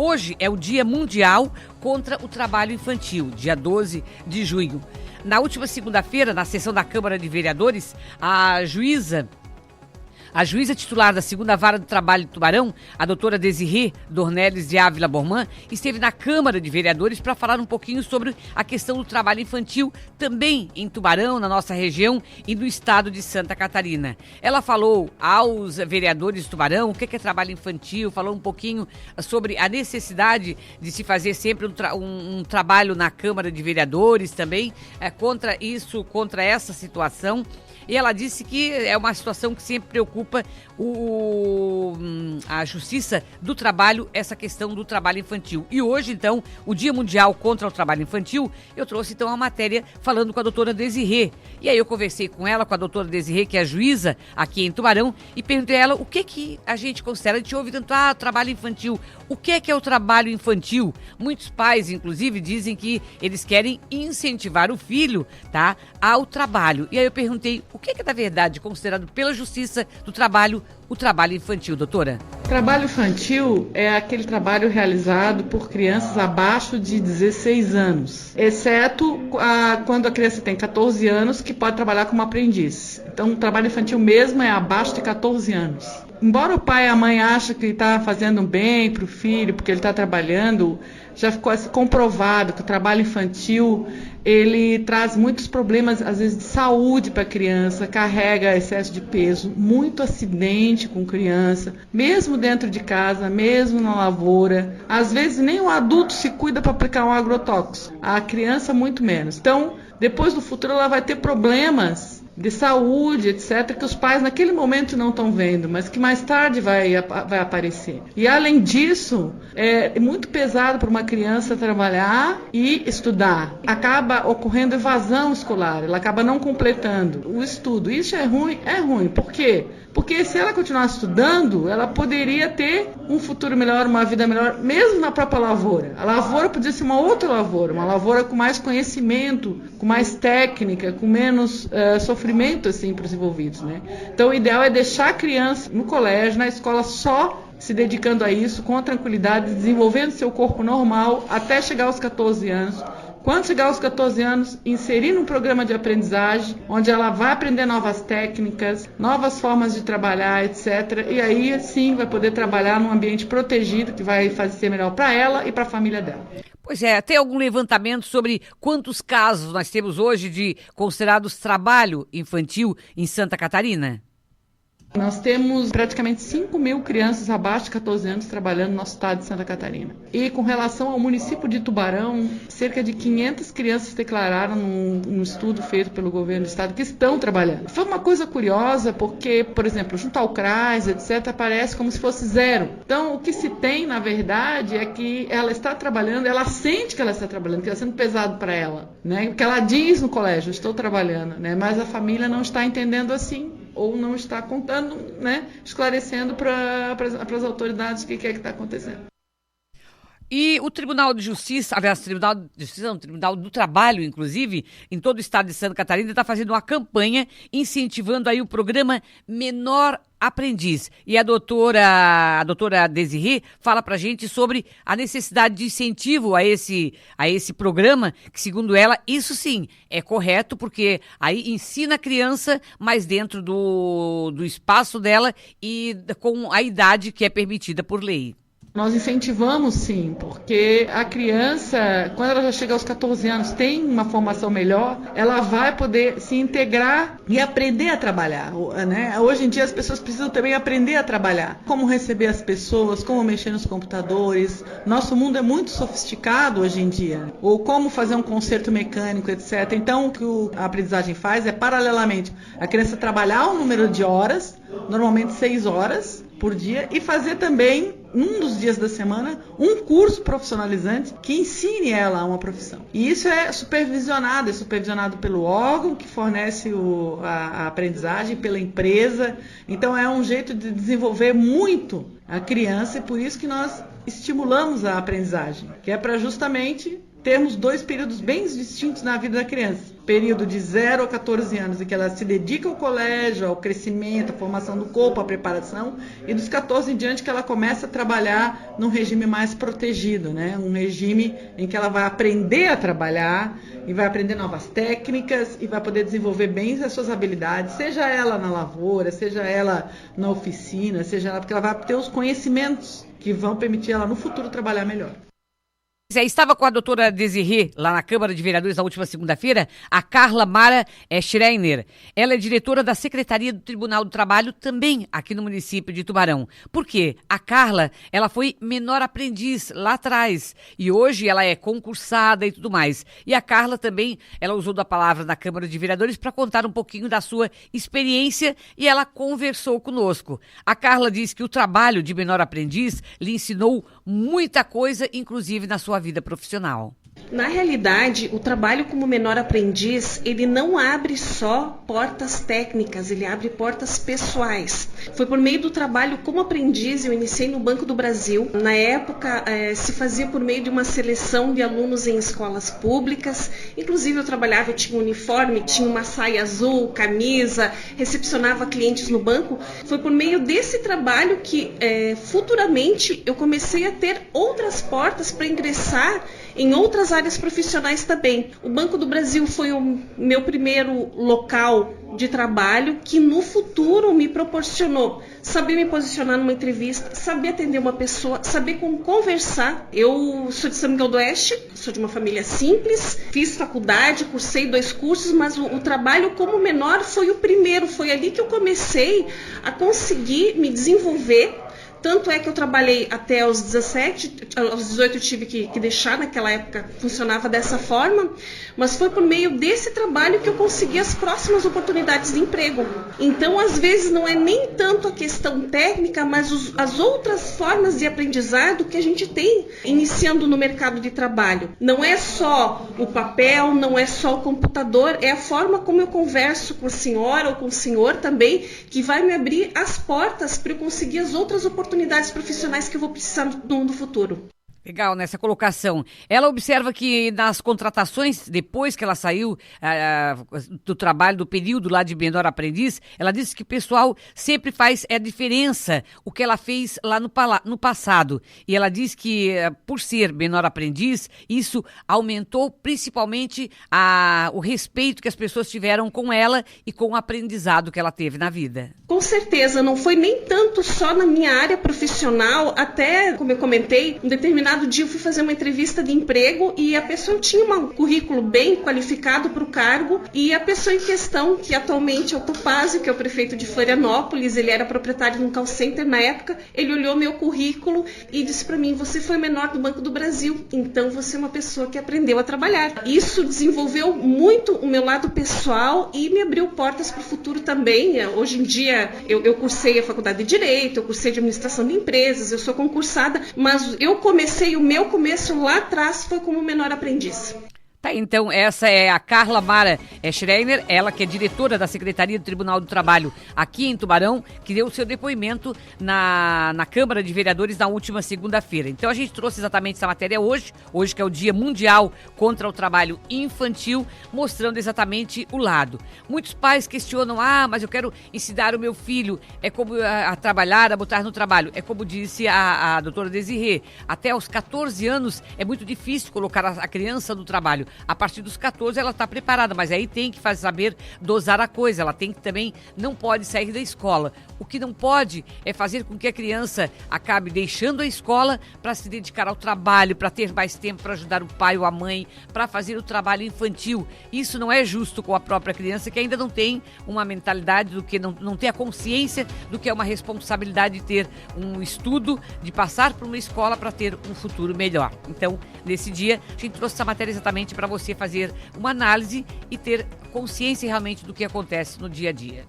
Hoje é o Dia Mundial contra o Trabalho Infantil, dia 12 de junho. Na última segunda-feira, na sessão da Câmara de Vereadores, a juíza titular da segunda vara do trabalho de Tubarão, a doutora Desirê Dornelles de Ávila Borman, esteve na Câmara de Vereadores para falar um pouquinho sobre a questão do trabalho infantil também em Tubarão, na nossa região e no estado de Santa Catarina. Ela falou aos vereadores de Tubarão o que é trabalho infantil, falou um pouquinho sobre a necessidade de se fazer sempre um trabalho na Câmara de Vereadores também, contra essa situação. E ela disse que é uma situação que sempre preocupa a Justiça do Trabalho, essa questão do trabalho infantil. E hoje, então, o Dia Mundial contra o Trabalho Infantil, eu trouxe, então, a matéria falando com a doutora Desirê. E aí eu conversei com ela, com a doutora Desirê, que é juíza aqui em Tubarão, e perguntei a ela o que a gente considera. A gente ouve tanto, trabalho infantil. O que é o trabalho infantil? Muitos pais, inclusive, dizem que eles querem incentivar o filho, tá, ao trabalho. E aí eu perguntei o que é, na verdade, considerado pela Justiça do Trabalho o trabalho infantil, doutora? Trabalho infantil é aquele trabalho realizado por crianças abaixo de 16 anos, exceto quando a criança tem 14 anos, que pode trabalhar como aprendiz. Então, o trabalho infantil mesmo é abaixo de 14 anos. Embora o pai e a mãe achem que está fazendo bem para o filho, porque ele está trabalhando, já ficou comprovado que o trabalho infantil ele traz muitos problemas, às vezes, de saúde para a criança, carrega excesso de peso, muito acidente com criança, mesmo dentro de casa, mesmo na lavoura. Às vezes, nem o adulto se cuida para aplicar um agrotóxico, a criança muito menos. Então, depois no futuro ela vai ter problemas de saúde, etc., que os pais naquele momento não estão vendo, mas que mais tarde vai aparecer. E além disso, é muito pesado para uma criança trabalhar e estudar. Acaba ocorrendo evasão escolar, ela acaba não completando o estudo. Isso é ruim? É ruim. Por quê? Porque se ela continuar estudando, ela poderia ter um futuro melhor, uma vida melhor, mesmo na própria lavoura. A lavoura podia ser uma outra lavoura, uma lavoura com mais conhecimento, com mais técnica, com menos sofrimento assim, para os envolvidos, né? Então o ideal é deixar a criança no colégio, na escola, só se dedicando a isso, com tranquilidade, desenvolvendo seu corpo normal, até chegar aos 14 anos. Quando chegar aos 14 anos, inserir num programa de aprendizagem, onde ela vai aprender novas técnicas, novas formas de trabalhar, etc. E aí, sim, vai poder trabalhar num ambiente protegido, que vai fazer melhor para ela e para a família dela. Pois é, tem algum levantamento sobre quantos casos nós temos hoje de considerados trabalho infantil em Santa Catarina? Nós temos praticamente 5.000 crianças abaixo de 14 anos trabalhando no nosso estado de Santa Catarina. E com relação ao município de Tubarão, cerca de 500 crianças declararam num estudo feito pelo governo do estado que estão trabalhando. Foi uma coisa curiosa porque, por exemplo, junto ao CRAS, etc., parece como se fosse zero. Então, o que se tem, na verdade, é que ela está trabalhando, ela sente que ela está trabalhando, que está sendo pesado para ela, né? Porque ela diz no colégio, estou trabalhando, né? Mas a família não está entendendo assim, ou não está contando, né, esclarecendo para as autoridades o que é que está acontecendo. E o Tribunal de Justiça, aliás, Tribunal do Trabalho, inclusive, em todo o estado de Santa Catarina, está fazendo uma campanha incentivando aí o programa Menor Aprendiz. E a doutora Desirê fala pra gente sobre a necessidade de incentivo a esse programa, que segundo ela, isso sim, é correto, porque aí ensina a criança, mas dentro do espaço dela e com a idade que é permitida por lei. Nós incentivamos sim, porque a criança, quando ela já chega aos 14 anos, tem uma formação melhor, ela vai poder se integrar e aprender a trabalhar, né? Hoje em dia as pessoas precisam também aprender a trabalhar. Como receber as pessoas, como mexer nos computadores. Nosso mundo é muito sofisticado hoje em dia. Ou como fazer um conserto mecânico, etc. Então o que a aprendizagem faz é, paralelamente, a criança trabalhar um número de horas, normalmente 6 horas por dia, e fazer também, num dos dias da semana, um curso profissionalizante que ensine ela a uma profissão. E isso é supervisionado pelo órgão que fornece a aprendizagem, pela empresa. Então é um jeito de desenvolver muito a criança, e por isso que nós estimulamos a aprendizagem, que é para justamente termos 2 períodos bem distintos na vida da criança. período de 0 a 14 anos, em que ela se dedica ao colégio, ao crescimento, à formação do corpo, à preparação, e dos 14 em diante que ela começa a trabalhar num regime mais protegido, né? Um regime em que ela vai aprender a trabalhar e vai aprender novas técnicas e vai poder desenvolver bem as suas habilidades, seja ela na lavoura, seja ela na oficina, seja ela, porque ela vai ter os conhecimentos que vão permitir ela no futuro trabalhar melhor. Estava com a doutora Desirê, lá na Câmara de Vereadores, na última segunda-feira, a Carla Mara Schreiner. Ela é diretora da Secretaria do Tribunal do Trabalho, também aqui no município de Tubarão. Por quê? A Carla, ela foi menor aprendiz lá atrás e hoje ela é concursada e tudo mais. E a Carla também, ela usou da palavra na Câmara de Vereadores para contar um pouquinho da sua experiência e ela conversou conosco. A Carla disse que o trabalho de menor aprendiz lhe ensinou muita coisa, inclusive na sua vida profissional. Na realidade, o trabalho como menor aprendiz, ele não abre só portas técnicas, ele abre portas pessoais. Foi por meio do trabalho como aprendiz, eu iniciei no Banco do Brasil. Na época, se fazia por meio de uma seleção de alunos em escolas públicas. Inclusive, eu tinha um uniforme, tinha uma saia azul, camisa, recepcionava clientes no banco. Foi por meio desse trabalho que, futuramente, eu comecei a ter outras portas para ingressar em outras áreas profissionais também. O Banco do Brasil foi o meu primeiro local de trabalho que no futuro me proporcionou saber me posicionar numa entrevista, saber atender uma pessoa, saber como conversar. Eu sou de São Miguel do Oeste, sou de uma família simples, fiz faculdade, cursei 2 cursos, mas o trabalho como menor foi o primeiro, foi ali que eu comecei a conseguir me desenvolver. Tanto é que eu trabalhei até aos 17, aos 18 eu tive que deixar, naquela época funcionava dessa forma, mas foi por meio desse trabalho que eu consegui as próximas oportunidades de emprego. Então, às vezes, não é nem tanto a questão técnica, mas as outras formas de aprendizado que a gente tem iniciando no mercado de trabalho. Não é só o papel, não é só o computador, é a forma como eu converso com a senhora ou com o senhor também, que vai me abrir as portas para eu conseguir as outras oportunidades profissionais que eu vou precisar no futuro. Legal nessa colocação. Ela observa que nas contratações, depois que ela saiu do trabalho, do período lá de menor aprendiz, ela disse que o pessoal sempre faz a diferença o que ela fez lá no passado. E ela diz que, por ser menor aprendiz, isso aumentou principalmente o respeito que as pessoas tiveram com ela e com o aprendizado que ela teve na vida. Com certeza, não foi nem tanto só na minha área profissional, até, como eu comentei, um determinado dia eu fui fazer uma entrevista de emprego e a pessoa tinha um currículo bem qualificado para o cargo e a pessoa em questão, que atualmente é o Topázio, que é o prefeito de Florianópolis, ele era proprietário de um call center na época, ele olhou meu currículo e disse para mim: você foi menor do Banco do Brasil, então você é uma pessoa que aprendeu a trabalhar. Isso desenvolveu muito o meu lado pessoal e me abriu portas para o futuro também. Hoje em dia eu cursei a faculdade de Direito, eu cursei de Administração de Empresas, eu sou concursada, mas o meu começo lá atrás foi como menor aprendiz. Tá, então essa é a Carla Mara Schreiner, ela que é diretora da Secretaria do Tribunal do Trabalho aqui em Tubarão, que deu o seu depoimento na Câmara de Vereadores na última segunda-feira. Então a gente trouxe exatamente essa matéria hoje que é o Dia Mundial contra o Trabalho Infantil, mostrando exatamente o lado. Muitos pais questionam: mas eu quero ensinar o meu filho a trabalhar, a botar no trabalho. É como disse a doutora Desirê, até os 14 anos é muito difícil colocar a criança no trabalho. A partir dos 14 ela está preparada, mas aí tem que saber dosar a coisa, ela tem que também, não pode sair da escola. O que não pode é fazer com que a criança acabe deixando a escola para se dedicar ao trabalho, para ter mais tempo para ajudar o pai ou a mãe, para fazer o trabalho infantil. Isso não é justo com a própria criança, que ainda não tem uma mentalidade do que, não tem a consciência do que é uma responsabilidade de ter um estudo, de passar por uma escola para ter um futuro melhor. Então, nesse dia, a gente trouxe essa matéria exatamente para você fazer uma análise e ter consciência realmente do que acontece no dia a dia.